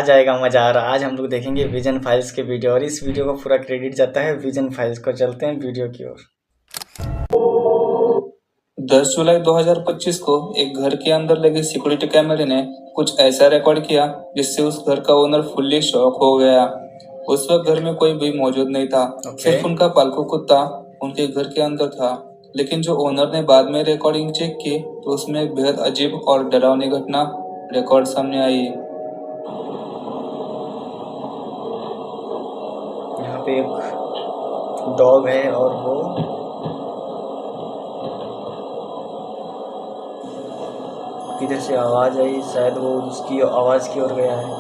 आज आएगा मजा आ रहा। आज हम लोग देखेंगे विजन फाइल्स के वीडियो और इस वीडियो का पूरा क्रेडिट जाता है विजन फाइल्स को। चलते हैं वीडियो की ओर। 10 जुलाई 2025 को एक घर के अंदर लगे सिक्योरिटी कैमरे ने कुछ ऐसा रिकॉर्ड किया जिससे उस घर का ओनर फुल्ली शॉक हो गया। उस वक्त घर में कोई भी मौजूद नहीं था। सिर्फ उनका पालतू कुत्ता उनके घर के अंदर था। लेकिन जो ओनर ने बाद में रिकॉर्डिंग चेक की तो उसमें एक बेहद अजीब और डरावनी घटना रिकॉर्ड सामने आई। यहाँ पे एक डॉग है और वो किधर से आवाज आई, शायद वो उसकी आवाज की ओर गया है।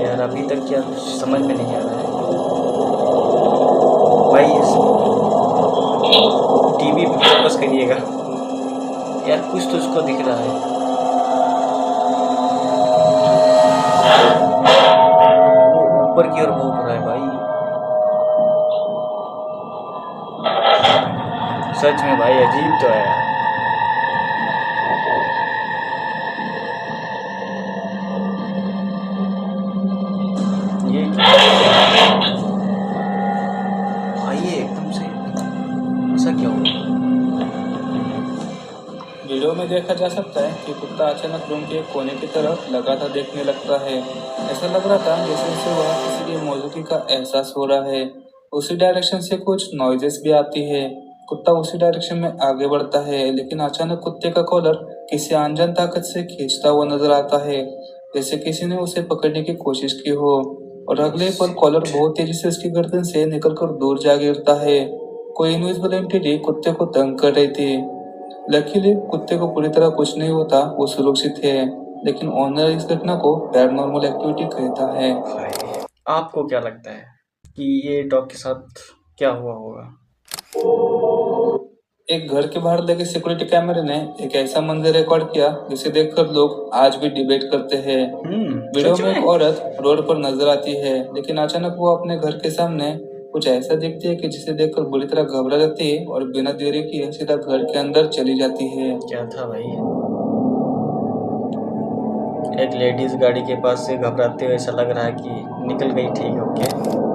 यार अभी तक क्या कुछ समझ में नहीं आ रहा है भाई। इस टीवी पे फोकस करिएगा यार, कुछ तो उसको दिख रहा है। वो ऊपर की ओर भौंक रहा है भाई। सच में भाई अजीब तो है। ये आइए एकदम से ऐसा क्या हुआ? वीडियो में देखा जा सकता है कि कुत्ता अचानक रूम के एक कोने की तरफ लगातार देखने लगता है। ऐसा लग रहा था जैसे उसे वहाँ किसी की मौजूदगी का एहसास हो रहा है। उसी डायरेक्शन से कुछ नॉइजेस भी आती है। कुत्ता उसी डायरेक्शन में आगे बढ़ता है, लेकिन अचानक कुत्ते का कॉलर किसी अनजान ताकत से खींचता हुआ नजर आता है, जैसे किसी ने उसे पकड़ने की कोशिश की हो। और अगले पल कॉलर बहुत तेजी से उसकी गर्दन से निकलकर दूर जा गिरता है। कोई इनविजिबल एंटिटी कुत्ते को तंग कर रही थी। लकीली कुत्ते को पूरी तरह कुछ नहीं होता, वो सुरक्षित है। लेकिन ओनर इस घटना को पैरानॉर्मल एक्टिविटी कहता है। आपको क्या लगता है कि ये डॉग के साथ क्या हुआ होगा? एक घर के बाहर लगे सिक्योरिटी कैमरे ने एक ऐसा मंजर रिकॉर्ड किया जिसे देखकर लोग आज भी डिबेट करते हैं। वीडियो में एक औरत रोड पर नजर आती है, लेकिन अचानक वो अपने घर के सामने कुछ ऐसा दिखती है कि जिसे देखकर बुरी तरह घबरा जाती है और बिना देरी किए सीधा घर के अंदर चली जाती है। क्या था भाई? एक लेडीज गाड़ी के पास से घबराते हुए ऐसा लग रहा है कि निकल गई। ठीक है, ओके।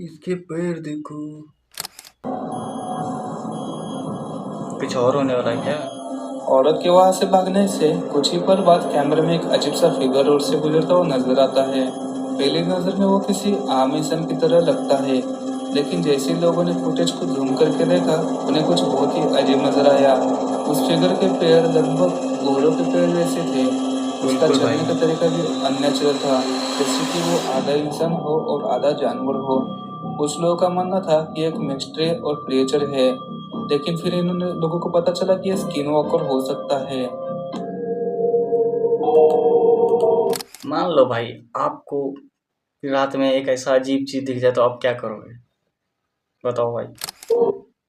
इसके पैर देखो। कुछ और होने वाला है क्या? औरत के वहां से भागने से कुछ ही पल बाद कैमरे में एक अजीब सा फिगर रोड से गुजरता हुआ नजर आता है। पहली नजर में वो किसी आम इंसान की तरह लगता है, लेकिन जैसे लोगों ने फुटेज को जूम करके देखा उन्हें कुछ बहुत ही अजीब नजर आया। उस फिगर के पैर लगभग घोड़ों के पैर जैसे थे। उसका चलने का तरीका भी अननेचुरल था, जैसे कि वो आधा इंसान हो और आधा जानवर हो। कुछ लोगों का मानना था कि एक मिस्ट्री और क्रिएचर है, लेकिन फिर इन्होंने लोगों को पता चला कि ये स्किन वॉकर हो सकता है। मान लो भाई आपको रात में एक ऐसा अजीब चीज दिख जाए तो आप क्या करोगे? बताओ भाई।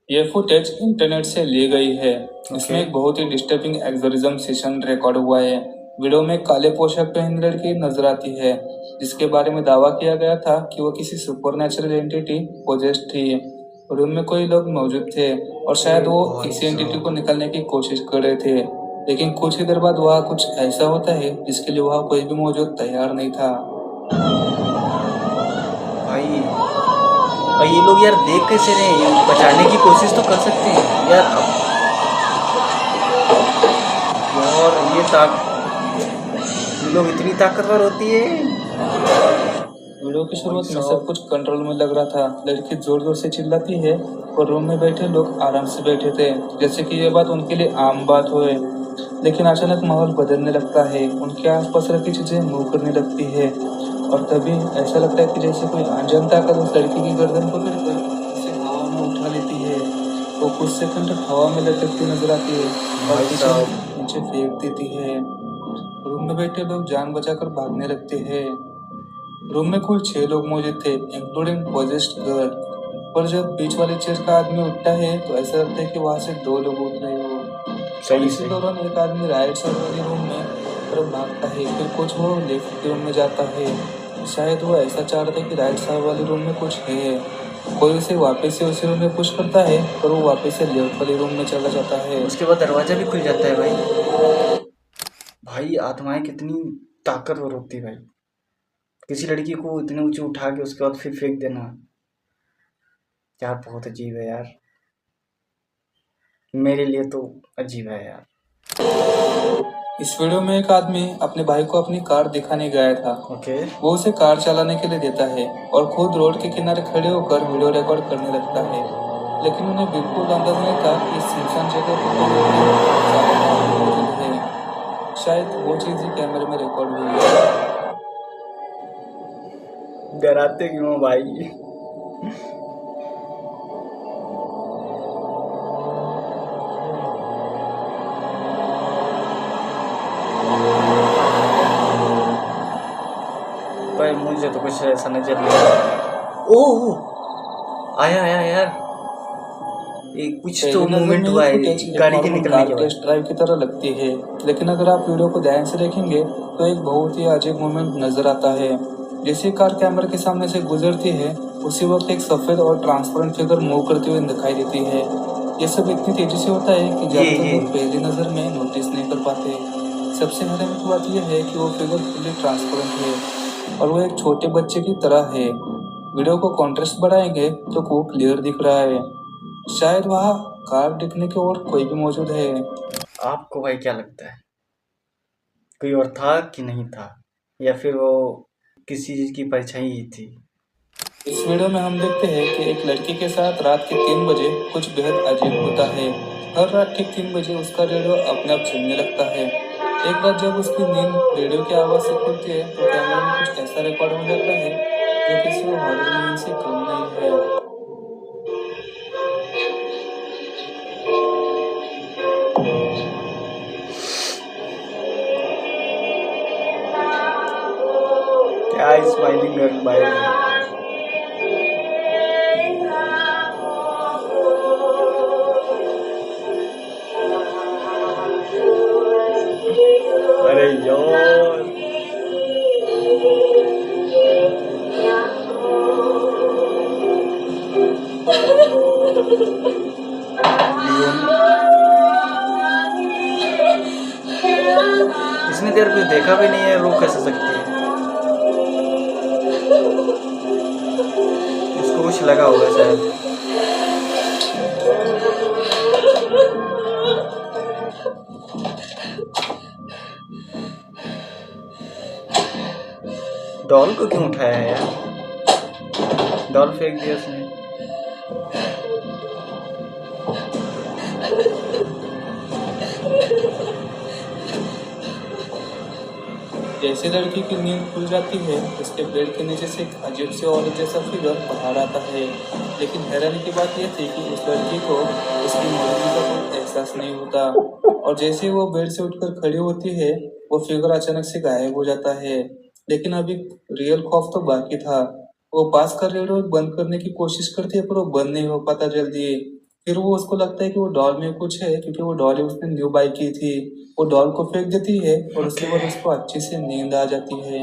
ये फुटेज इंटरनेट से ली गई है। इसमें एक बहुत ही डिस्टर्बिंग एक्सोरिज्म सेशन रिकॉर्ड हुआ है। वीडियो में काले पोशाक पहने लड़की नजर आती है, जिसके बारे में दावा किया गया था कि वो किसी सुपरनेचुरल एंटिटी पोजेस्ड थी। रूम में कोई लोग मौजूद थे और शायद वो इसी एंटिटी को निकालने की कोशिश कर रहे थे, लेकिन कुछ ही देर बाद वहाँ कुछ ऐसा होता है जिसके लिए वहाँ कोई भी मौजूद तैयार नहीं था। भाई और ये लोग यार देख कैसे रहे हैं? बचाने की कोशिश तो कर सकते हैं यार। और ये लोग इतनी ताकतवर होती है। वीडियो की शुरुआत में सब कुछ कंट्रोल में लग रहा था। लड़की जोर जोर से चिल्लाती है और रूम में बैठे लोग आराम से बैठे थे, जैसे कि ये बात उनके लिए आम बात हो। लेकिन अचानक माहौल बदलने लगता है। उनके आसपास रखी चीजें मूव करने लगती है और तभी ऐसा लगता है कि जैसे कोई अनजान ताकत उस लड़की की गर्दन पकड़कर उसे हवा में उठा लेती है। वो कुछ सेकंड हवा में लटकती नजर आती है और नीचे फेंक देती है। रूम में बैठे लोग जान बचाकर भागने लगते हैं। रूम में कुल 6 लोग मौजूद थे, इंक्लूडिंग पोजेस्ड गर्ल। पर जब बीच वाली चेयर का आदमी उठता है तो ऐसा लगता है कि वहां से 2 लोग उठ रहे हो। इसी दौरान एक आदमी राइट साइड वाले रूम में तरफ भागता है, फिर कुछ वो लेफ्ट रूम में जाता है। शायद वो ऐसा चाह रहा था कि राइट साइड वाले रूम में कुछ है। कोई उसे वापस से उसी रूम में पुश करता है, पर वो वापस से लेफ्ट वाले रूम में चला जाता है। उसके बाद दरवाजा भी खुल जाता है भाई। भाई आत्माएं कितनी ताकतवर होती है भाई। किसी लड़की को इतने ऊंचे उठा के उसके बाद फिर फेंक देना, यार बहुत अजीब है यार। मेरे लिए तो अजीब है यार। इस वीडियो में एक आदमी अपने भाई को अपनी कार दिखाने गया था। ओके। वो उसे कार चलाने के लिए देता है और खुद रोड के किनारे खड़े होकर वीडियो रिकॉर्ड करने लगता है। लेकिन उन्हें बिल्कुल अंदाजा नहीं था कि इस सुनसान जगह पर कोई व्यक्ति सारे काम मौजूद है। शायद वो चीज ही कैमरे में रिकॉर्ड हुई है। डराते क्यों भाई? भाई मुझे तो कुछ ऐसा नजर नहीं आया। ओह आया आया यार, एक कुछ तो पहली नजर मूवमेंट में हुआ ये है फुटेज एक गाड़ी के नॉर्मल निकलने कार के बाद। टेस्ट ड्राइव की तरह लगती है, लेकिन अगर आप वीडियो को ध्यान से देखेंगे तो एक बहुत ही अजीब मूवमेंट नजर आता है। जैसे कार कैमरे के सामने से गुजरती है, उसी वक्त एक सफेद और ट्रांसपेरेंट फिगर मूव करते हुए दिखाई देती है। ये सब इतनी तेजी से होता है कि ज्यादातर लोग पहली नजर में नोटिस नहीं कर पाते। सबसे हैरानी की बात यह है कि वो फिगर फुल्ली ट्रांसपेरेंट है और वो एक छोटे बच्चे की तरह है। वीडियो को कॉन्ट्रास्ट बढ़ाएंगे तो वो क्लियर दिख रहा है। शायद वहाँ कार दिखने की और कोई भी मौजूद है। आपको भाई क्या लगता है, कोई और था कि नहीं था, या फिर वो किसी चीज की परछाई ही थी? इस वीडियो में हम देखते हैं कि एक लड़की के साथ रात के 3 बजे कुछ बेहद अजीब होता है। हर रात ठीक 3 बजे उसका रेडियो अपने आप चलने लगता है। एक रात जब उसकी नींद रेडियो की आवाज़ से खुलती है तो कैमरे में कुछ ऐसा रिकॉर्ड हो जाता है जो किसी हॉरर मूवी से कम नहीं है। क्या स्माइलिंग गर्ल भाई। अरे यार इसने देर कुछ देखा भी नहीं है, रो कैसे सकती है? उसको कुछ लगा होगा शायद। डॉल को क्यों उठाया है यार? डॉल फेंक दिया उसने। जैसे लड़की की नींद खुल जाती है, उसके बेड के नीचे से एक अजीब से औरत जैसा फिगर बाहर आता है। लेकिन हैरानी की बात यह थी कि उस लड़की को उसकी मौजूदगी का कोई एहसास नहीं होता, और जैसे ही वो बेड से उठकर खड़ी होती है, वो फिगर अचानक से गायब हो जाता है। लेकिन अभी रियल खौफ तो बाकी था। वो पास का रेडियो बंद करने की कोशिश करती है, पर वो बंद नहीं हो पाता जल्दी। फिर वो उसको लगता है कि वो डॉल में कुछ है, क्योंकि वो डॉल ही उसने न्यू बाई की थी। वो डॉल को फेंक देती है और उसके बाद उसको अच्छी से नींद आ जाती है।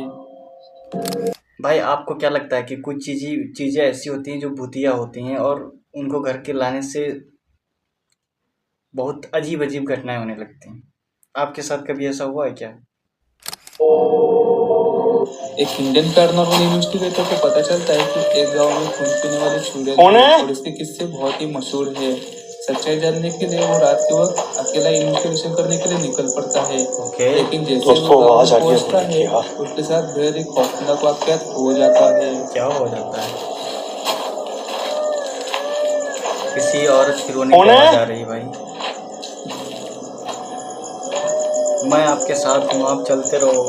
भाई आपको क्या लगता है कि कुछ चीजें ऐसी होती हैं जो भूतिया होती हैं और उनको घर के लाने से बहुत अजीब अजीब घटनाएं होने लगती हैं? आपके साथ कभी ऐसा हुआ है क्या? एक इंडियन पैरानॉर्मल इन्वेस्टिगेटर को पता चलता है कि एक गांव में खून पीने वाले चुड़ैल है और इसके किस्से बहुत ही मशहूर है। सच्चाई जानने के लिए वो रात के वक्त अकेला इन्वेस्टिगेशन करने के लिए निकल पड़ता है। ओके। लेकिन जैसे वो गांव में पहुंचता है, उसके साथ बेहद ही खौफनाक वाकयात हो जाता है। क्या हो जाता है? किसी औरत की रोने की आवाज आ रही है भाई। मैं आपके साथ हूँ, आप चलते रहो।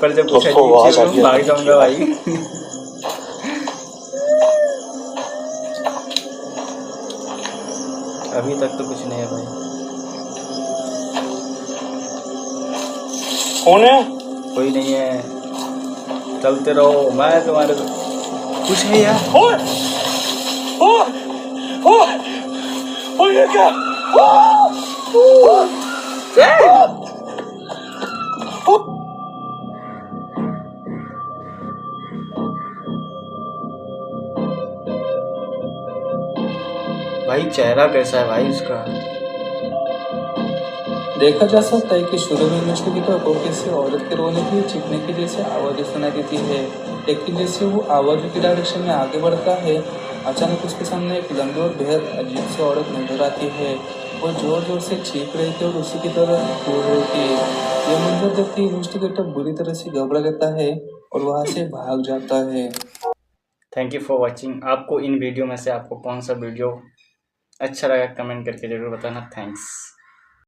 पर जब कुछ अजीब चीज हो भाग जाऊंगा भाई। अभी तक तो कुछ नहीं है भाई। कौन है? कोई नहीं है, चलते रहो, मैं तुम्हारे कुछ है यार। ये क्या? भाई चेहरा कैसा है भाई उसका। देखा जा सकता है कि शुरू में इन्वेस्टिगेटर को किसी औरत के रोने की चीखने की जैसे आवाज़ें सुनाई देती है, लेकिन जैसे वो आवाज़ों की डायरेक्शन में आगे बढ़ता है, अचानक उसके सामने एक लंबी और बेहद अजीब सी औरत नजर आती है। वो जोर जोर से चीख रही थी और उसी की तरफ घूर रही थी। यह मंजर देख के इन्वेस्टिगेटर बुरी तरह से घबरा जाता है और वहां से भाग जाता है। Thank you for watching. आपको इन वीडियो में से आपको कौन सा वीडियो अच्छा लगा कमेंट करके ज़रूर बताना। थैंक्स।